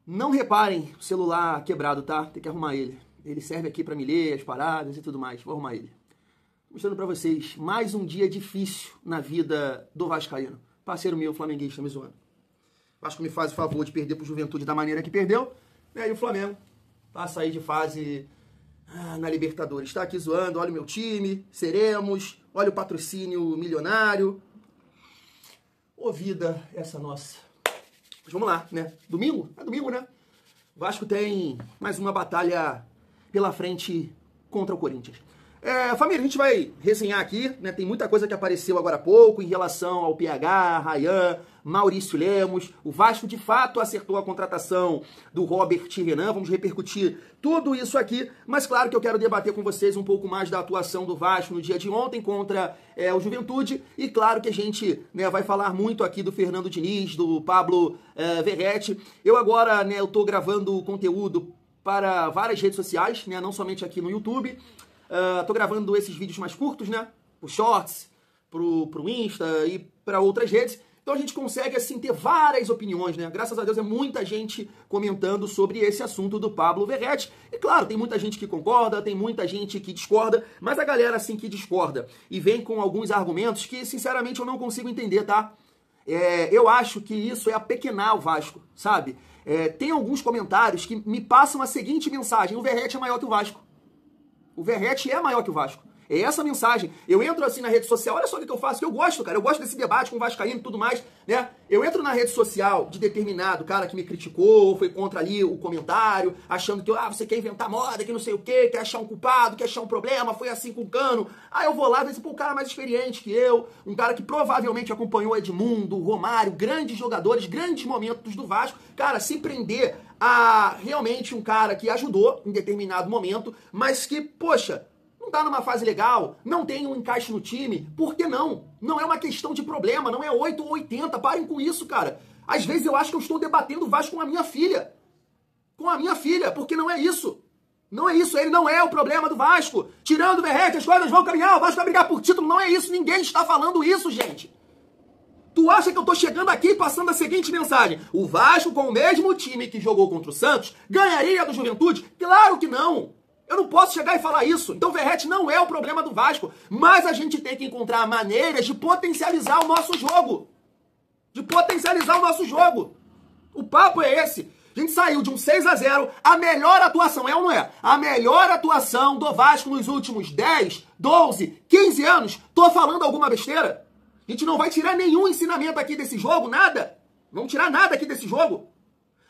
Não reparem o celular quebrado, tá? Tem que arrumar ele. Ele serve aqui pra me ler as paradas e tudo mais. Vou arrumar ele. Mostrando pra vocês mais um dia difícil na vida do vascaíno. Parceiro meu, flamenguista, me zoando. O Vasco me faz o favor de perder pro Juventude da maneira que perdeu. E aí o Flamengo passa aí de fase na Libertadores. Tá aqui zoando, olha o meu time, seremos, olha o patrocínio milionário. Ô vida essa nossa. Mas vamos lá, né? Domingo? É domingo, né? O Vasco tem mais uma batalha pela frente contra o Corinthians. Família, a gente vai resenhar aqui, né? Tem muita coisa que apareceu agora há pouco em relação ao PH, Rayan, Maurício Lemos. O Vasco, de fato, acertou a contratação do Robert Renan. Vamos repercutir tudo isso aqui. Mas claro que eu quero debater com vocês um pouco mais da atuação do Vasco no dia de ontem contra o Juventude. E claro que a gente, né, vai falar muito aqui do Fernando Diniz, do Pablo Verratti. Eu agora, né, eu tô gravando conteúdo para várias redes sociais, né, não somente aqui no YouTube. Tô gravando esses vídeos mais curtos, né? Pro Shorts, pro Insta e para outras redes. Então a gente consegue, assim, ter várias opiniões, né? Graças a Deus é muita gente comentando sobre esse assunto do Pablo Verratti. E claro, tem muita gente que concorda, tem muita gente que discorda, mas a galera, assim, que discorda e vem com alguns argumentos que, sinceramente, eu não consigo entender, tá? Eu acho que isso é apequenar o Vasco, sabe? Tem alguns comentários que me passam a seguinte mensagem: o Verratti é maior que o Vasco. O Verratti é maior que o Vasco. É essa mensagem. Eu entro assim na rede social, olha só o que eu faço, que eu gosto, cara. Eu gosto desse debate com o vascaíno e tudo mais, né? Eu entro na rede social de determinado cara que me criticou, foi contra ali o comentário, achando que você quer inventar moda, que não sei o quê, quer achar um culpado, quer achar um problema, foi assim com o Cano. Aí eu vou lá e vejo, pô, um cara mais experiente que eu, um cara que provavelmente acompanhou Edmundo, Romário, grandes jogadores, grandes momentos do Vasco. Cara, se prender a realmente um cara que ajudou em determinado momento, mas que, poxa, não tá numa fase legal, não tem um encaixe no time, por que não? Não é uma questão de problema, não é 8 ou 80, parem com isso, cara. Às vezes eu acho que eu estou debatendo o Vasco com a minha filha. Com a minha filha, porque não é isso. Não é isso, ele não é o problema do Vasco. Tirando o Verratti, as coisas vão caminhar, o Vasco vai brigar por título, não é isso, ninguém está falando isso, gente. Tu acha que eu tô chegando aqui passando a seguinte mensagem: o Vasco, com o mesmo time que jogou contra o Santos, ganharia do Juventude? Claro que não! Eu não posso chegar e falar isso. Então o Verratti não é o problema do Vasco, mas a gente tem que encontrar maneiras de potencializar o nosso jogo. De potencializar o nosso jogo. O papo é esse. A gente saiu de um 6-0, a melhor atuação, é ou não é? A melhor atuação do Vasco nos últimos 10, 12, 15 anos. Tô falando alguma besteira? A gente não vai tirar nenhum ensinamento aqui desse jogo, nada. Não tirar nada aqui desse jogo.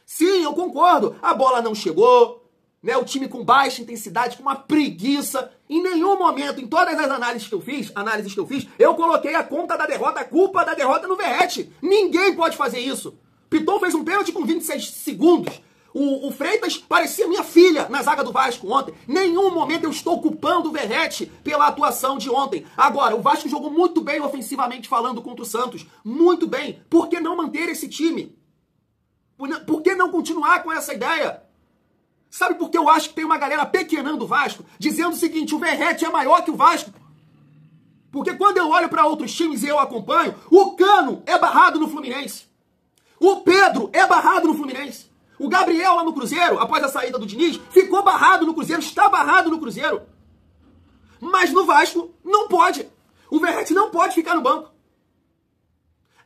Sim, eu concordo. A bola não chegou, né? O time com baixa intensidade, com uma preguiça. Em nenhum momento, em todas as análises que eu fiz, eu coloquei a conta da derrota, a culpa da derrota no Verratti. Ninguém pode fazer isso. Piton fez um pênalti com 26 segundos. O Freitas parecia minha filha na zaga do Vasco ontem. Nenhum momento eu estou culpando o Verratti pela atuação de ontem. Agora, o Vasco jogou muito bem ofensivamente falando contra o Santos. Muito bem. Por que não manter esse time? Por que não continuar com essa ideia? Sabe por que eu acho que tem uma galera pequenando o Vasco? Dizendo o seguinte: o Verratti é maior que o Vasco. Porque quando eu olho para outros times e eu acompanho, o Cano é barrado no Fluminense. O Pedro é barrado no Fluminense. O Gabriel lá no Cruzeiro, após a saída do Diniz, ficou barrado no Cruzeiro, está barrado no Cruzeiro. Mas no Vasco, não pode. O Verratti não pode ficar no banco.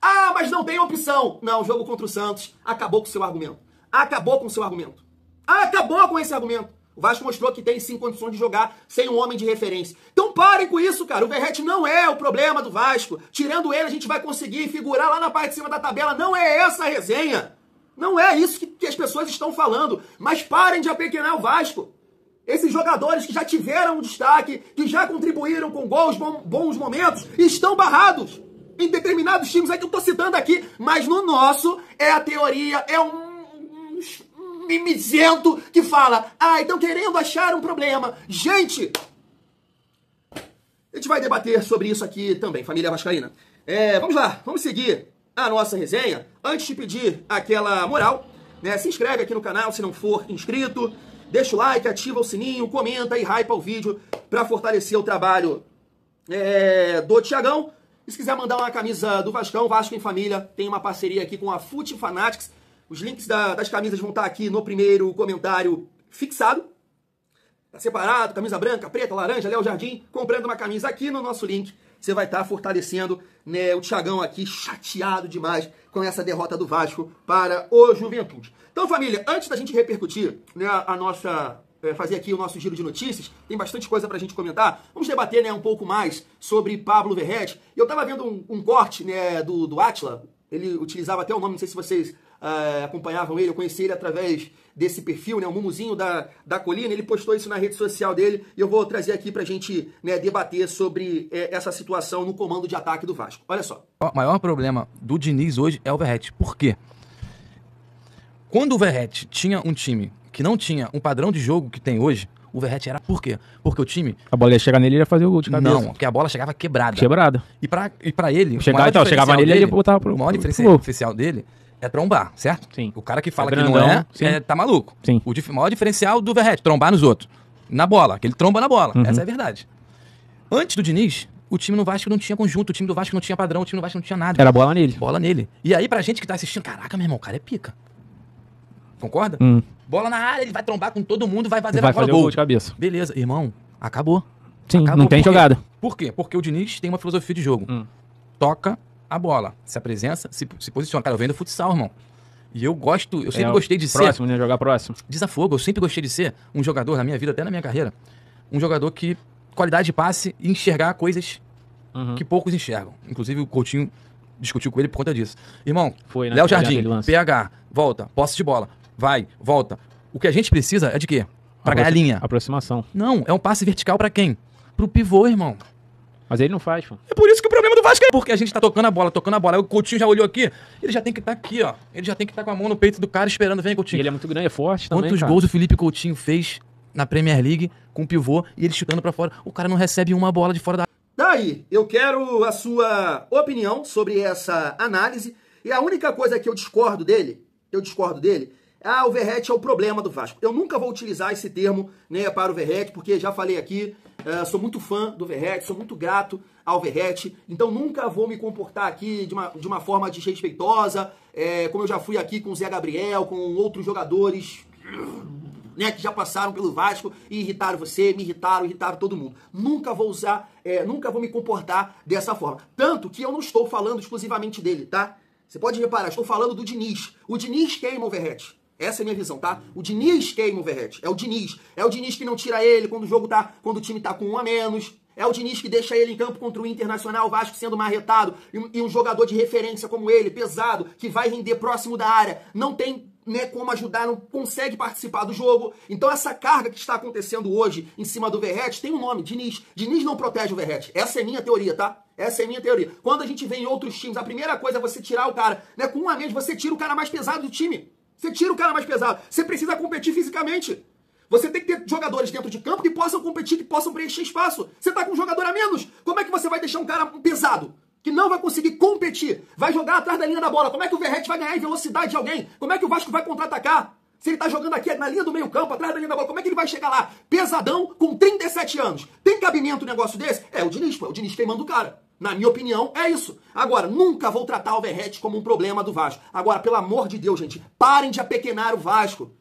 Ah, mas não tem opção. Não, o jogo contra o Santos acabou com o seu argumento. Acabou com o seu argumento. Acabou com esse argumento. O Vasco mostrou que tem sim condições de jogar sem um homem de referência. Então parem com isso, cara. O Verratti não é o problema do Vasco. Tirando ele, a gente vai conseguir figurar lá na parte de cima da tabela. Não é essa a resenha. Não é isso que as pessoas estão falando. Mas parem de apequenar o Vasco. Esses jogadores que já tiveram um destaque, que já contribuíram com gols, bons momentos, estão barrados. Em determinados times é que eu tô citando aqui. Mas no nosso, é a teoria, é um mimizento que fala: estão querendo achar um problema. Gente, a gente vai debater sobre isso aqui também, família vascaína. Vamos lá, vamos seguir a nossa resenha. Antes de pedir aquela moral, né, se inscreve aqui no canal se não for inscrito, deixa o like, ativa o sininho, comenta e hypa o vídeo para fortalecer o trabalho do Thiagão. E se quiser mandar uma camisa do Vascão, Vasco em Família, tem uma parceria aqui com a Fute Fanatics. Os links das camisas vão estar aqui no primeiro comentário fixado. Tá separado, camisa branca, preta, laranja, Léo Jardim. Comprando uma camisa aqui no nosso link, você vai estar fortalecendo, né, o Thiagão aqui, chateado demais com essa derrota do Vasco para o Juventude. Então, família, antes da gente repercutir, né, fazer aqui o nosso giro de notícias, tem bastante coisa pra gente comentar. Vamos debater, né, um pouco mais sobre Pablo Verratti. Eu tava vendo um corte, né, do Átila. Ele utilizava até o nome, não sei se vocês acompanhavam ele, eu conheci ele através desse perfil, né, o Mumuzinho da Colina. Ele postou isso na rede social dele e eu vou trazer aqui pra gente, né, debater sobre essa situação no comando de ataque do Vasco. Olha só. O maior problema do Diniz hoje é o Verratti. Por quê? Quando o Verratti tinha um time que não tinha um padrão de jogo que tem hoje, o Verratti era por quê? Porque o time... A bola ia chegar nele e ia fazer o gol de cabeça. Não, porque a bola chegava quebrada. Quebrada. E pra ele... Chegava nele e ele botava pro... O maior diferencial dele é trombar, certo? Sim. O cara que fala grandão, que não tá maluco. Sim. O maior diferencial do Verratti, trombar nos outros. Na bola, que ele tromba na bola. Essa é a verdade. Antes do Diniz, o time no Vasco não tinha conjunto, o time do Vasco não tinha padrão, o time do Vasco não tinha nada. Era bola nele. Bola nele. E aí, pra gente que tá assistindo, caraca, meu irmão, o cara é pica. Concorda? Bola na área, ele vai trombar com todo mundo, vai fazer o gol de cabeça. Beleza, irmão, acabou. Sim, acabou. não tem jogada. Por quê? Porque o Diniz tem uma filosofia de jogo. Toca a bola, se apresenta, se posiciona. Cara, eu venho do futsal, irmão. E eu sempre gostei de ser... Próximo, né? Jogar próximo. Desafogo, eu sempre gostei de ser um jogador, na minha vida, até na minha carreira, um jogador que, qualidade de passe e enxergar coisas que poucos enxergam. Inclusive o Coutinho discutiu com ele por conta disso. Irmão, foi, né? Léo Jardim, PH, volta, posse de bola, vai, volta. O que a gente precisa é de quê? Pra ganhar linha. Aproximação. Não, é um passe vertical pra quem? Pro pivô, irmão. Mas ele não faz, pô. É por isso que o problema do Vasco é porque a gente tá tocando a bola. Aí o Coutinho já olhou aqui, ele já tem que estar aqui, ó. Ele já tem que estar com a mão no peito do cara esperando, vem, Coutinho. E ele é muito grande, é forte também, Quantos gols o Felipe Coutinho fez na Premier League com pivô e ele chutando pra fora? O cara não recebe uma bola de fora da... Daí, eu quero a sua opinião sobre essa análise. E a única coisa que eu discordo dele, o Verratti é o problema do Vasco. Eu nunca vou utilizar esse termo, né, para o Verratti, porque já falei aqui, sou muito fã do Verratti, sou muito grato ao Verratti, então nunca vou me comportar aqui de uma forma desrespeitosa, como eu já fui aqui com o Zé Gabriel, com outros jogadores, né, que já passaram pelo Vasco e irritaram você, me irritaram todo mundo. Nunca vou me comportar dessa forma. Tanto que eu não estou falando exclusivamente dele, tá? Você pode reparar, estou falando do Diniz. O Diniz queima o Verratti. Essa é a minha visão, tá? O Diniz queima o Verratti. É o Diniz que não tira ele quando o time tá com 1 a menos. É o Diniz que deixa ele em campo contra o Internacional, o Vasco sendo marretado. E um jogador de referência como ele, pesado, que vai render próximo da área, não tem, né, como ajudar, não consegue participar do jogo. Então essa carga que está acontecendo hoje em cima do Verratti tem um nome, Diniz. Diniz não protege o Verratti. Essa é minha teoria, tá? Essa é minha teoria. Quando a gente vê em outros times, a primeira coisa é você tirar o cara, né, com 1 a menos, você tira o cara mais pesado do time. Você tira o cara mais pesado. Você precisa competir fisicamente. Você tem que ter jogadores dentro de campo que possam competir, que possam preencher espaço. Você tá com um jogador a menos. Como é que você vai deixar um cara pesado, que não vai conseguir competir, vai jogar atrás da linha da bola? Como é que o Verratti vai ganhar em velocidade de alguém? Como é que o Vasco vai contra-atacar? Se ele tá jogando aqui na linha do meio campo, atrás da linha da bola, como é que ele vai chegar lá? Pesadão, com 37 anos. Tem cabimento um negócio desse? É o Diniz, pô. É o Diniz queimando o cara. Na minha opinião, é isso. Agora, nunca vou tratar o Verratti como um problema do Vasco. Agora, pelo amor de Deus, gente, parem de apequenar o Vasco.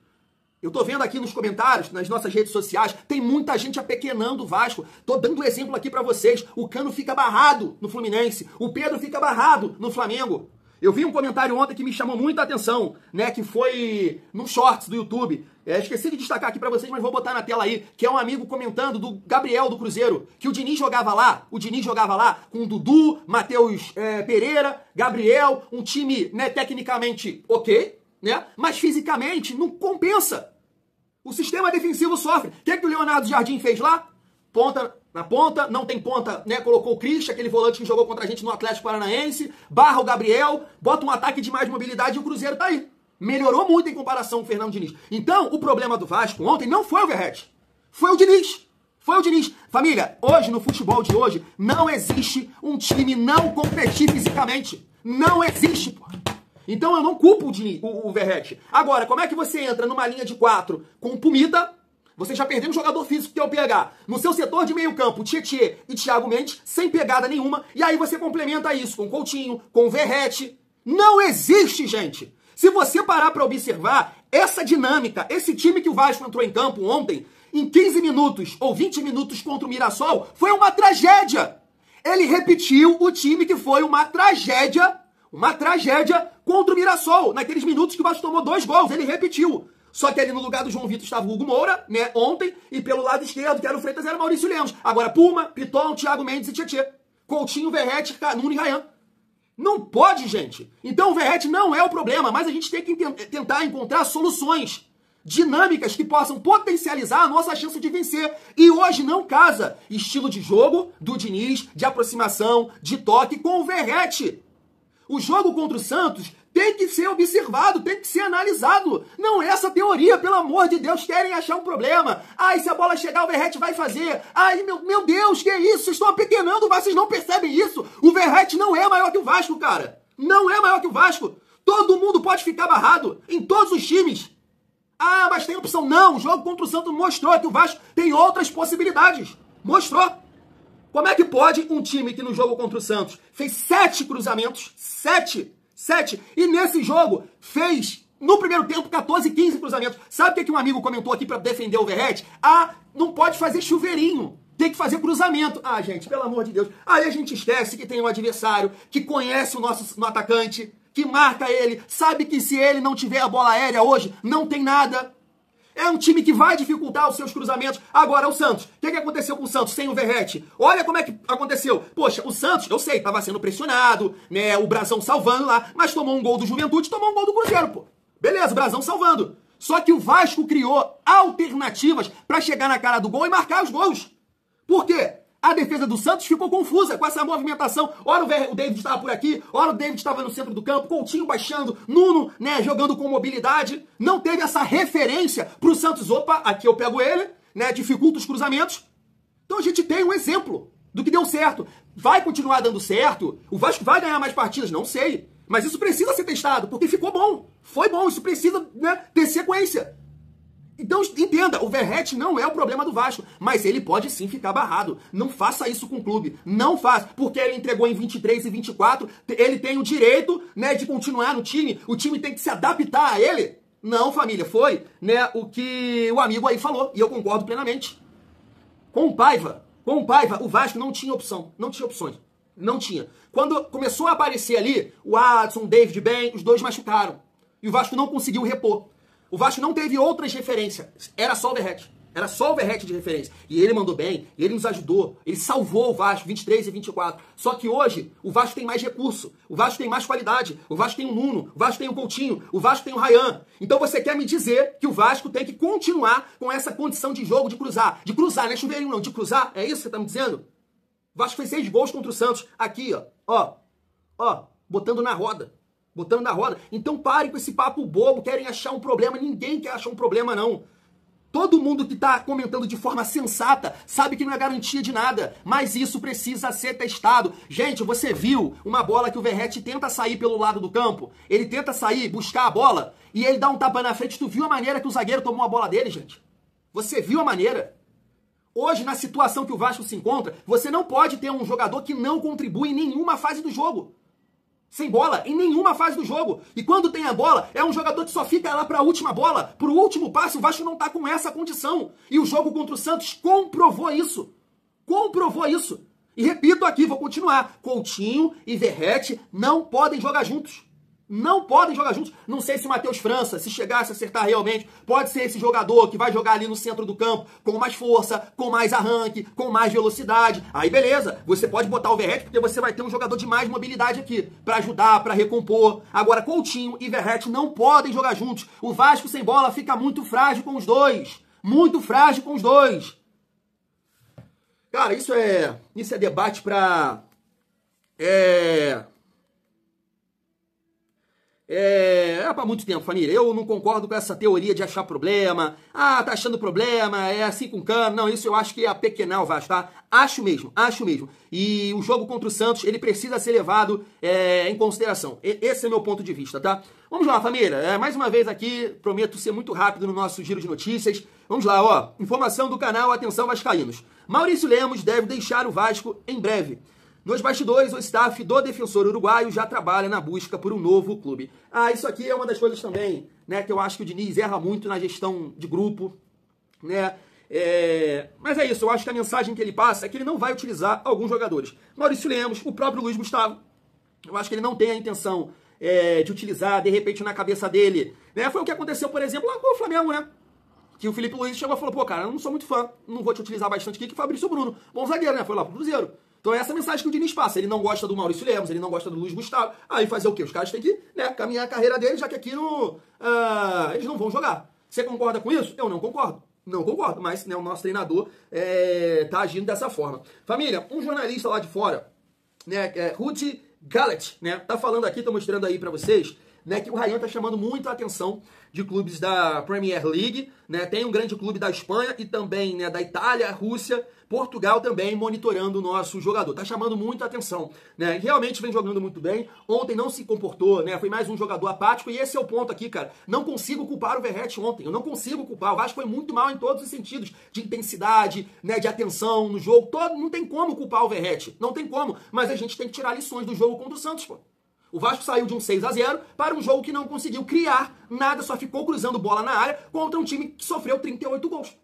Eu tô vendo aqui nos comentários, nas nossas redes sociais, tem muita gente apequenando o Vasco. Tô dando exemplo aqui pra vocês. O Cano fica barrado no Fluminense. O Pedro fica barrado no Flamengo. Eu vi um comentário ontem que me chamou muita atenção, né, que foi num shorts do YouTube. Esqueci de destacar aqui pra vocês, mas vou botar na tela aí, que é um amigo comentando do Gabriel do Cruzeiro, que o Diniz jogava lá com o Dudu, Matheus Pereira, Gabriel, um time, né, tecnicamente ok, né, mas fisicamente não compensa. O sistema defensivo sofre. O que é que o Leonardo Jardim fez lá? Ponta na ponta, não tem ponta, né? Colocou o Christian, aquele volante que jogou contra a gente no Atlético Paranaense, barra o Gabriel, bota um ataque de mais mobilidade e o Cruzeiro tá aí. Melhorou muito em comparação com o Fernando Diniz. Então, o problema do Vasco ontem não foi o Verratti, foi o Diniz. Foi o Diniz. Família, hoje, no futebol de hoje, não existe um time não competir fisicamente. Não existe, pô. Então eu não culpo o Verratti. Agora, como é que você entra numa linha de 4 com o Pumita? Você já perdeu um jogador físico que é o PH. No seu setor de meio campo, Tietê e Thiago Mendes, sem pegada nenhuma. E aí você complementa isso com o Coutinho, com o Verratti. Não existe, gente. Se você parar para observar essa dinâmica, esse time que o Vasco entrou em campo ontem, em 15 minutos ou 20 minutos contra o Mirassol, foi uma tragédia. Ele repetiu o time que foi uma tragédia contra o Mirassol. Naqueles minutos que o Vasco tomou 2 gols, ele repetiu. Só que ali no lugar do João Vitor estava o Hugo Moura, né, ontem, e pelo lado esquerdo, que era o Freitas, era o Maurício Lemos. Agora Puma, Piton, Thiago Mendes e Tietê. Coutinho, Verratti, Nuno e Ryan. Não pode, gente. Então o Verratti não é o problema, mas a gente tem que tentar encontrar soluções dinâmicas que possam potencializar a nossa chance de vencer. E hoje não casa estilo de jogo do Diniz, de aproximação, de toque com o Verratti. O jogo contra o Santos tem que ser observado, tem que ser analisado. Não é essa teoria, pelo amor de Deus, querem achar um problema. Ai, se a bola chegar, o Verratti vai fazer. Ai, meu Deus, que isso? Vocês estão apequenando o Vasco, vocês não percebem isso? O Verratti não é maior que o Vasco, cara. Não é maior que o Vasco. Todo mundo pode ficar barrado, em todos os times. Ah, mas tem opção. Não, o jogo contra o Santos mostrou que o Vasco tem outras possibilidades. Mostrou. Como é que pode um time que no jogo contra o Santos fez 7 cruzamentos, 7, e nesse jogo fez, no primeiro tempo, 14, 15 cruzamentos. Sabe o que um amigo comentou aqui para defender o Verratti? Ah, não pode fazer chuveirinho, tem que fazer cruzamento. Ah, gente, pelo amor de Deus. Aí a gente esquece que tem um adversário, que conhece o nosso atacante, que marca ele, sabe que se ele não tiver a bola aérea hoje, não tem nada. É um time que vai dificultar os seus cruzamentos. Agora, o Santos. O que aconteceu com o Santos sem o Verratti? Olha como é que aconteceu. Poxa, o Santos, eu sei, estava sendo pressionado, né? O Brasão salvando lá, mas tomou um gol do Juventude, tomou um gol do Cruzeiro, pô. Beleza, o Brasão salvando. Só que o Vasco criou alternativas para chegar na cara do gol e marcar os gols. Por quê? A defesa do Santos ficou confusa com essa movimentação. Ora o David estava por aqui, ora o David estava no centro do campo, Coutinho baixando, Nuno, né, jogando com mobilidade. Não teve essa referência para o Santos. Opa, aqui eu pego ele, né, dificulta os cruzamentos. Então a gente tem um exemplo do que deu certo. Vai continuar dando certo? O Vasco vai ganhar mais partidas? Não sei. Mas isso precisa ser testado, porque ficou bom. Foi bom, isso precisa, né, ter sequência. Então, entenda, o Verratti não é o problema do Vasco, mas ele pode sim ficar barrado. Não faça isso com o clube. Não faça, porque ele entregou em 23 e 24, ele tem o direito, né, de continuar no time, o time tem que se adaptar a ele. Não, família, foi, né, o que o amigo aí falou, e eu concordo plenamente. Com o Paiva, o Vasco não tinha opção, não tinha opções. Não tinha. Quando começou a aparecer ali, o Adson, o David bem, os dois machucaram. E o Vasco não conseguiu repor. O Vasco não teve outras referências. Era só o Verratti. Era só o Verratti de referência. E ele mandou bem, ele nos ajudou, ele salvou o Vasco, 23 e 24. Só que hoje, o Vasco tem mais recurso, o Vasco tem mais qualidade, o Vasco tem o Nuno, o Vasco tem o Coutinho, o Vasco tem o Ryan. Então você quer me dizer que o Vasco tem que continuar com essa condição de jogo de cruzar. De cruzar, não é chuveirinho não, de cruzar? É isso que você tá me dizendo? O Vasco fez 6 gols contra o Santos. Aqui, ó, botando na roda. Botando na roda. Então parem com esse papo bobo, querem achar um problema. Ninguém quer achar um problema, não. Todo mundo que tá comentando de forma sensata sabe que não é garantia de nada. Mas isso precisa ser testado. Gente, você viu uma bola que o Verratti tenta sair pelo lado do campo? Ele tenta sair, buscar a bola, e ele dá um tapa na frente. Tu viu a maneira que o zagueiro tomou a bola dele, gente? Você viu a maneira? Hoje, na situação que o Vasco se encontra, você não pode ter um jogador que não contribui em nenhuma fase do jogo. Sem bola, em nenhuma fase do jogo. E quando tem a bola, é um jogador que só fica lá para a última bola, para o último passe. O Vasco não tá com essa condição. E o jogo contra o Santos comprovou isso. Comprovou isso. E repito aqui, vou continuar. Coutinho e Verratti não podem jogar juntos. Não podem jogar juntos. Não sei se o Matheus França, se chegasse a acertar realmente, pode ser esse jogador que vai jogar ali no centro do campo com mais força, com mais arranque, com mais velocidade. Aí beleza, você pode botar o Verratti porque você vai ter um jogador de mais mobilidade aqui para ajudar, para recompor. Agora Coutinho e Verratti não podem jogar juntos. O Vasco sem bola fica muito frágil com os dois. Muito frágil com os dois. Cara, isso é debate para... pra muito tempo, família. Eu não concordo com essa teoria de achar problema. Ah, tá achando problema, é assim com cano. Não, isso eu acho que é apequenar o Vasco, tá? Acho mesmo. E o jogo contra o Santos, ele precisa ser levado em consideração. Esse é o meu ponto de vista, tá? Vamos lá, família. Mais uma vez aqui, prometo ser muito rápido no nosso giro de notícias. Vamos lá, ó. Informação do canal Atenção Vascaínos. Maurício Lemos deve deixar o Vasco em breve. Nos bastidores, o staff do defensor uruguaio já trabalha na busca por um novo clube. Isso aqui é uma das coisas também, né, que eu acho que o Diniz erra muito na gestão de grupo, né? Mas é isso, eu acho que a mensagem que ele passa é que ele não vai utilizar alguns jogadores. Maurício Lemos, o próprio Luiz Gustavo, eu acho que ele não tem a intenção de utilizar, de repente, na cabeça dele, né? Foi o que aconteceu, por exemplo, lá com o Flamengo, né? Que o Felipe Luiz chegou e falou, pô, cara, eu não sou muito fã, não vou te utilizar bastante aqui, que o Fabrício Bruno, bom zagueiro, né? Foi lá pro Cruzeiro. Então é essa mensagem que o Diniz passa. Ele não gosta do Maurício Lemos, ele não gosta do Luiz Gustavo. Aí fazer o quê? Os caras têm que, né, caminhar a carreira deles, já que aqui eles não vão jogar. Você concorda com isso? Eu não concordo. Não concordo, mas, né, o nosso treinador tá agindo dessa forma. Família, um jornalista lá de fora, né, Rudy Gallet, né, tá falando aqui, tô mostrando aí pra vocês, né, que o Ryan tá chamando muito a atenção de clubes da Premier League, né, tem um grande clube da Espanha e também, né, da Itália, Rússia, Portugal também monitorando o nosso jogador. Tá chamando muito a atenção, né? Realmente vem jogando muito bem. Ontem não se comportou, né? Foi mais um jogador apático e esse é o ponto aqui, cara. Não consigo culpar o Verratti ontem. Eu não consigo culpar. O Vasco foi muito mal em todos os sentidos, de intensidade, né, de atenção no jogo todo. Não tem como culpar o Verratti. Não tem como. Mas a gente tem que tirar lições do jogo contra o Santos, pô. O Vasco saiu de um 6-0 para um jogo que não conseguiu criar nada, só ficou cruzando bola na área contra um time que sofreu 38 gols.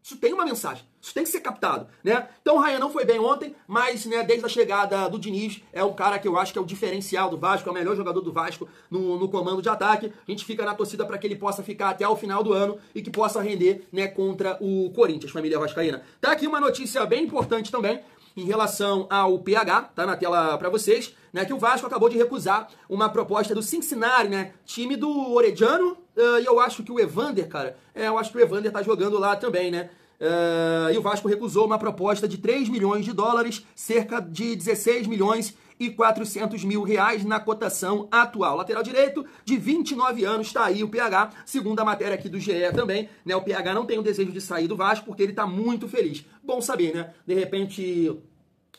Isso tem uma mensagem, isso tem que ser captado, né? Então o Ryan não foi bem ontem, mas, né, desde a chegada do Diniz, é um cara que eu acho que é o diferencial do Vasco, é o melhor jogador do Vasco no comando de ataque. A gente fica na torcida para que ele possa ficar até o final do ano e que possa render, né, contra o Corinthians, família vascaína. Tá aqui uma notícia bem importante também, em relação ao PH, tá na tela para vocês, né, que o Vasco acabou de recusar uma proposta do Cincinnati, né, time do Orediano, e eu acho que o Evander, cara, eu acho que o Evander tá jogando lá também, né, e o Vasco recusou uma proposta de 3 milhões de dólares, cerca de 16 milhões e 400 mil reais na cotação atual. Lateral direito, de 29 anos, tá aí o PH, segundo a matéria aqui do GE também, né, o PH não tem o desejo de sair do Vasco porque ele tá muito feliz. Bom saber, né, de repente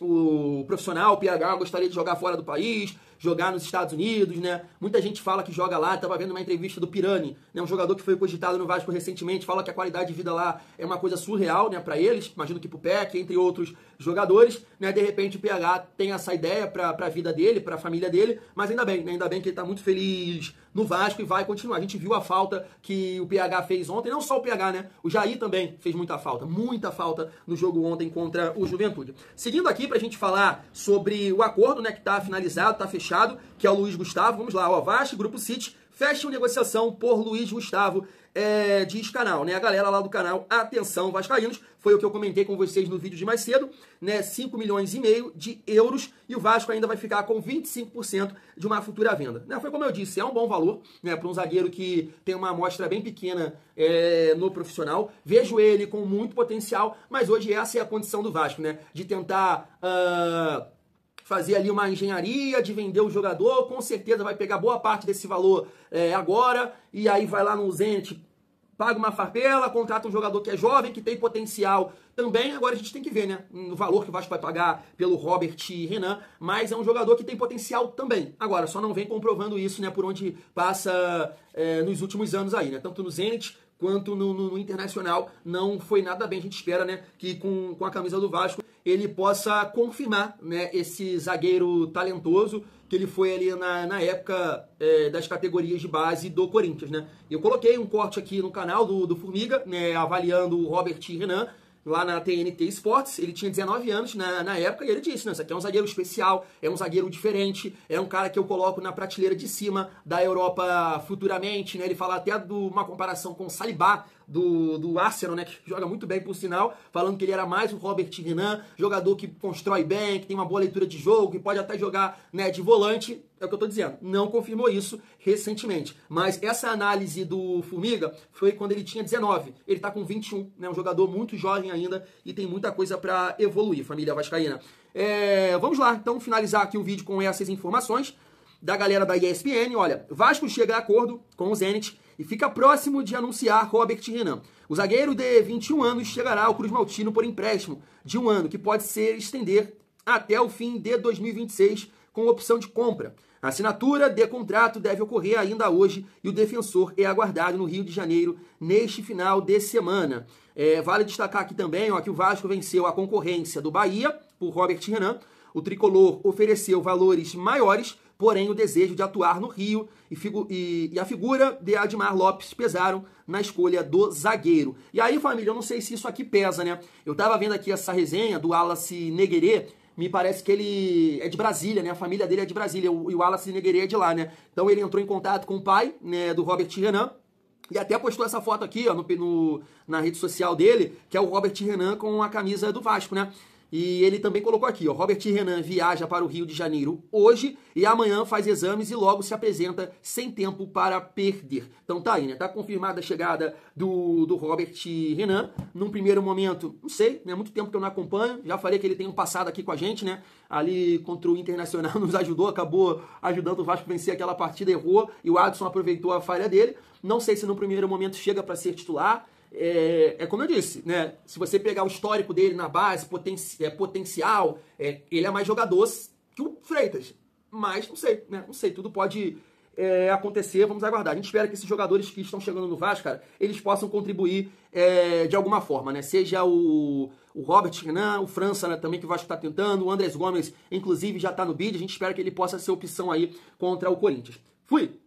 o profissional, o PH, gostaria de jogar fora do país, jogar nos Estados Unidos, né? Muita gente fala que joga lá. Estava vendo uma entrevista do Pirani, né? Um jogador que foi cogitado no Vasco recentemente, fala que a qualidade de vida lá é uma coisa surreal, né? Para eles, imagino que pro Peck, entre outros jogadores, né? De repente o PH tem essa ideia para a vida dele, para a família dele, mas ainda bem, né? Ainda bem que ele está muito feliz no Vasco e vai continuar. A gente viu a falta que o PH fez ontem, não só o PH, né? O Jair também fez muita falta no jogo ontem contra o Juventude. Seguindo aqui pra gente falar sobre o acordo, né, que tá finalizado, tá fechado, que é o Luiz Gustavo. Vamos lá, ó, Vasco, Grupo City, fecham negociação por Luiz Gustavo, diz canal, né? A galera lá do canal, atenção vascaínos, foi o que eu comentei com vocês no vídeo de mais cedo, né? 5 milhões e meio de euros e o Vasco ainda vai ficar com 25% de uma futura venda. Né? Foi como eu disse, é um bom valor, né? Para um zagueiro que tem uma amostra bem pequena no profissional. Vejo ele com muito potencial, mas hoje essa é a condição do Vasco, né? De tentar fazer ali uma engenharia de vender o jogador, com certeza vai pegar boa parte desse valor agora, e aí vai lá no Zenit, paga uma farpela, contrata um jogador que é jovem, que tem potencial também. Agora a gente tem que ver, né, o valor que o Vasco vai pagar pelo Robert Renan, mas é um jogador que tem potencial também. Agora, só não vem comprovando isso, né, por onde passa nos últimos anos aí, né, tanto no Zenit quanto no Internacional, não foi nada bem. A gente espera, né, que com a camisa do Vasco ele possa confirmar, né, esse zagueiro talentoso que ele foi ali na época das categorias de base do Corinthians, né. Eu coloquei um corte aqui no canal do Formiga, né, avaliando o Robert Renan, lá na TNT Sports. Ele tinha 19 anos na época e ele disse, né, isso aqui é um zagueiro especial, é um zagueiro diferente, é um cara que eu coloco na prateleira de cima da Europa futuramente, né, ele fala até de uma comparação com o Saliba, do Arsenal, né, que joga muito bem por sinal, falando que ele era mais o Robert Renan, jogador que constrói bem, que tem uma boa leitura de jogo, que pode até jogar, né, de volante. É o que eu tô dizendo, não confirmou isso recentemente, mas essa análise do Formiga foi quando ele tinha 19, ele tá com 21, né, um jogador muito jovem ainda e tem muita coisa para evoluir, família vascaína. Vamos lá, então, finalizar aqui o vídeo com essas informações da galera da ESPN. Olha, Vasco chega a acordo com o Zenit e fica próximo de anunciar Robert Renan. O zagueiro de 21 anos chegará ao Cruz Maltino por empréstimo de 1 ano, que pode se estender até o fim de 2026, com opção de compra. A assinatura de contrato deve ocorrer ainda hoje e o defensor é aguardado no Rio de Janeiro neste final de semana. Vale destacar aqui também, ó, que o Vasco venceu a concorrência do Bahia por Robert Renan. O tricolor ofereceu valores maiores, porém o desejo de atuar no Rio e a figura de Admar Lopes pesaram na escolha do zagueiro. E aí, família, eu não sei se isso aqui pesa, né? Eu tava vendo aqui essa resenha do Wallace Neguerê, me parece que ele é de Brasília, né? A família dele é de Brasília, e o Wallace Neguerê é de lá, né? Então ele entrou em contato com o pai, né, do Robert Renan, e até postou essa foto aqui, ó, na rede social dele, que é o Robert Renan com a camisa do Vasco, né? E ele também colocou aqui, ó, Robert Renan viaja para o Rio de Janeiro hoje e amanhã faz exames e logo se apresenta sem tempo para perder. Então tá aí, né? Tá confirmada a chegada do Robert Renan. Num primeiro momento, não sei, né? Muito tempo que eu não acompanho. Já falei que ele tem um passado aqui com a gente, né? Ali contra o Internacional nos ajudou, acabou ajudando o Vasco a vencer aquela partida, errou e o Adson aproveitou a falha dele. Não sei se no primeiro momento chega para ser titular. É como eu disse, né? Se você pegar o histórico dele na base, potencial, ele é mais jogador que o Freitas. Mas não sei, né? Não sei, tudo pode acontecer, vamos aguardar. A gente espera que esses jogadores que estão chegando no Vasco, cara, eles possam contribuir de alguma forma, né? Seja o Robert Renan, o França, né, também, que o Vasco está tentando, o Andrés Gomes, inclusive, já está no bid. A gente espera que ele possa ser opção aí contra o Corinthians. Fui!